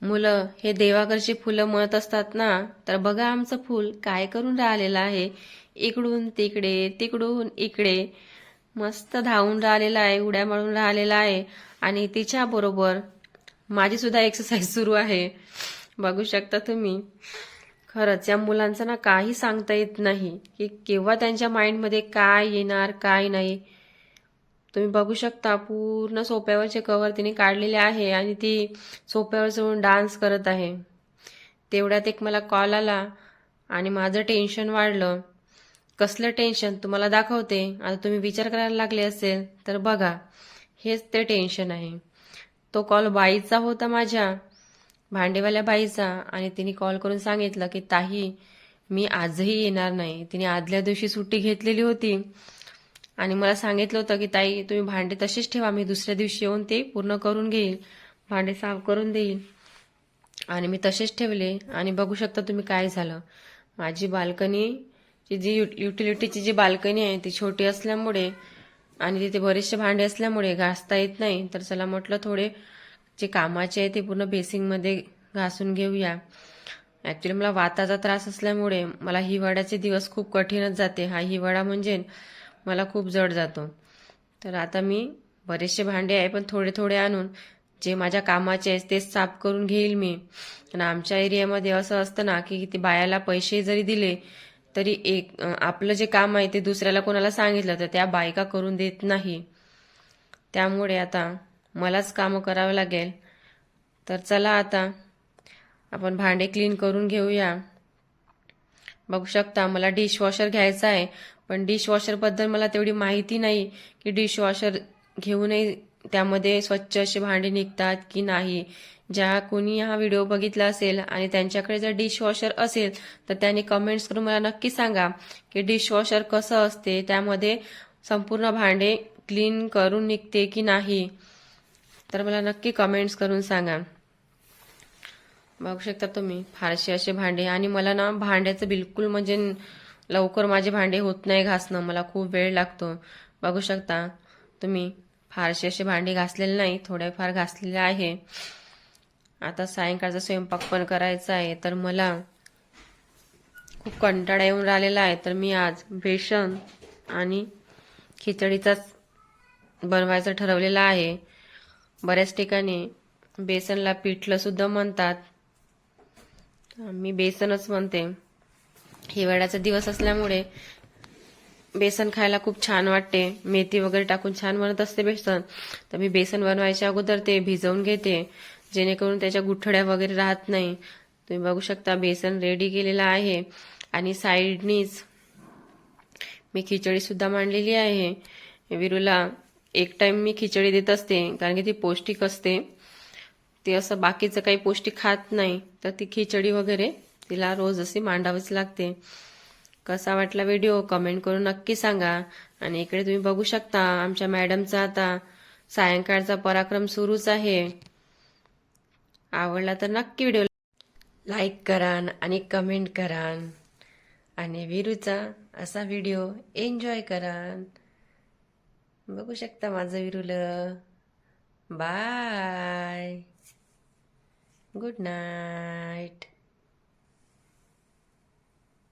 मुलं हे देवाघरची फुलं म्हणत असतात ना, तर बघा आमचं फूल काय करून राहिलेलं आहे. इकडून तिकडे तिकडून इकडे मस्त धावून राहिलेला आहे, उड्या मारून राहिलेला आहे. आणि तिच्याबरोबर माझी सुद्धा एक्सरसाइज सुरू आहे. बघू शकता तुम्ही. खरंच या मुलांचं ना काही सांगता येत नाही की केव्हा त्यांच्या माइंडमध्ये काय येणार काय नाही. तुम्ही बघू शकता पूर्ण सोप्यावरचे कव्हर तिने काढलेले आहे आणि ती सोप्यावर चढून डान्स करत आहे. तेवढ्यात एक मला कॉल आला आणि माझं टेन्शन वाढलं. कसलं टेन्शन तुम्हाला दाखवते. आता तुम्ही विचार करायला लागले असेल तर बघा, हेच ते टेन्शन आहे. तो कॉल बाईचा होता, माझ्या भांडेवाल्या बाईचा. आणि तिने कॉल करून सांगितलं की ताई, मी आजही येणार नाही. तिने आदल्या दिवशी सुट्टी घेतलेली होती आणि मला सांगितलं होतं की ताई तुम्ही भांडे तसेच ठेवा, मी दुसऱ्या दिवशी येऊन ते पूर्ण करून घेईल, भांडे साफ करून देईल. आणि मी तसेच ठेवले. आणि बघू शकता तुम्ही काय झालं. माझी बाल्कनीची जी युटिलिटीची जी बाल्कनी आहे ती छोटी असल्यामुळे आणि तिथे बरेचसे भांडे असल्यामुळे घासता येत नाही. तर चला म्हटलं थोडे जे कामाचे आहे ते पूर्ण बेसिंगमध्ये घासून घेऊया. ॲक्च्युली मला वाताचा त्रास असल्यामुळे मला हिवाळ्याचे दिवस खूप कठीणच जाते. हा हिवाळा म्हणजे मला खूप जड जातो. तर आता मी बरेचसे भांडे आहे पण थोडे थोडे आणून जे माझ्या कामाचे आहे तेच साफ करून घेईल मी. आणि आमच्या एरियामध्ये असं असतं ना की ते बायाला पैसे जरी दिले तरी आपलं जे काम आहे ते दुसऱ्याला कोणाला सांगितलं तर त्या बायका करून देत नाही. त्यामुळे आता मलाच कामं करावं लागेल. तर चला आता आपण भांडे क्लीन करून घेऊया. बघू शकता मला डिशवॉशर घ्यायचा आहे, पण डिशवॉशरबद्दल मला तेवढी माहिती नाही की डिशवॉशर घेऊनही त्यामध्ये स्वच्छ असे भांडे निघतात की नाही. ज्या कोणी हा व्हिडिओ बघितला असेल आणि त्यांच्याकडे जर डिशवॉशर असेल तर त्यांनी कमेंट्स करून मला नक्की सांगा की डिशवॉशर कसं असते, त्यामध्ये संपूर्ण भांडे क्लीन करून निघते की नाही. तर मला नक्की कमेंट्स करून सांगा. बघू शकता तुम्ही फारसे असे भांडे. आणि मला ना भांड्याचं बिलकुल म्हणजे लवकर माझे भांडे होत नाही घासणं, मला खूप वेळ लागतो. बघू शकता तुम्ही फारसे असे भांडे घासलेले नाही, थोडेफार घासलेले आहे. आता सायंकाळचा स्वयंपाक पण करायचा आहे तर मला खूप कंटाळा येऊन राहिलेला आहे. तर मी आज बेसन आणि खिचडीचाच बनवायचं ठरवलेलं आहे. बऱ्याच ठिकाणी बेसनला पिठलं सुद्धा म्हणतात, मी बेसनच म्हणते. हिवाळ्याचा दिवस असल्यामुळे बेसन खायला खूप छान वाटते. मेथी वगैरे टाकून छान बनत असते बेसन. तर मी बेसन बनवायच्या अगोदर ते भिजवून घेते जेणेकरून त्याच्या गुठळ्या वगैरे राहत नाही. तुम्ही बघू शकता बेसन रेडी केलेलं आहे. आणि साईडनीच मी खिचडी सुद्धा मांडलेली आहे. विरूला एक टाइम मी खिचडी देत असते कारण की ती पौष्टिक असते. ते असं बाकीचं काही पौष्टिक खात नाही, तर ती खिचडी वगैरे तिला रोज अशी मांडावीच लागते. कसा वाटला व्हिडिओ कमेंट करून नक्की सांगा. आणि इकडे तुम्ही बघू शकता आमच्या मॅडमचा आता सायंकाळचा पराक्रम सुरूच आहे. आवडला तर नक्की व्हिडिओ लाईक करा आणि कमेंट करा आणि विरूचा असा व्हिडिओ एन्जॉय करा. बघू शकता माझं विरूला. Bye, good night.